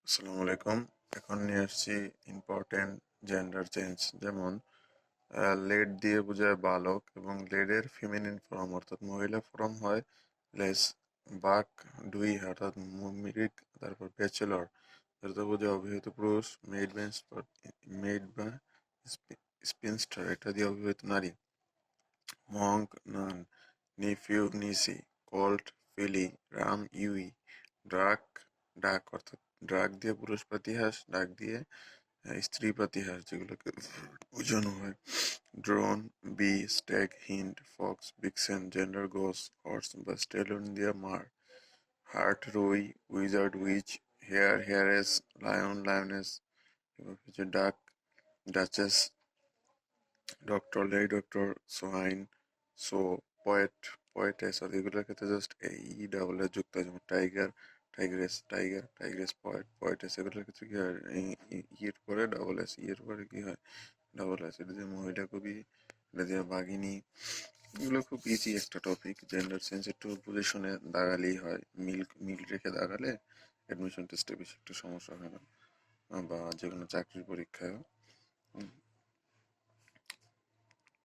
আসসালামু আলাইকুম। এখন নিয়ে আসছি ইম্পর্টেন্ট জেন্ডার চেঞ্জ। যেমন লেড দিয়ে বোঝায় বালক এবং লেডের ফিমেনিন ফর্ম অর্থাৎ মহিলা ফর্ম হয় লেস। বাক ডুই অর্থাৎ মিরিক, তারপর ব্যাচেলর এটা বোঝায় অবিবাহিত পুরুষ। মেড বা স্পিনস্টার এটা দিয়ে অবিবাহিত নারী। মঙ্ক নান, নিফিউ নিসি, কোল্ট ফিলি, রাম ইউই। ড্রাক ডাক অর্থাৎ ড্রাগ দিয়ে পুরুষ পাতিহাঁস, ডাক দিয়ে স্ত্রী পাতিহাঁস যেগুলোকে বোঝানো হয়। Drone bee, stag hind, fox vixen, gander goose horse বা স্টেলন দিয়ে mare. Hart roe, wizard witch, heiress lion lioness. এবার হচ্ছে duke duchess, doctor lady doctor, swine sow, poetess আর এগুলোর ক্ষেত্রে জাস্ট ই ডাবল এস যুক্ত হয়। যেমন টাইগার টাইগ্রেস, পোয়েটেস এগুলোর ক্ষেত্রে কি হয় ইয়ের পরে ডাবল এস, ইয়ের পরে কি হয় ডাবল এস। এটা দিয়ে মহিলা কবি, এটা দিয়ে বাঘিনী। এগুলো খুব ইজি একটা টপিক। জেন্ডার চেঞ্জ একটু পজিশনে দাগালেই হয়, মিল রেখে দাগালে অ্যাডমিশন টেস্টে বেশি একটা সমস্যা হয় না, বা যে কোনো চাকরির পরীক্ষায়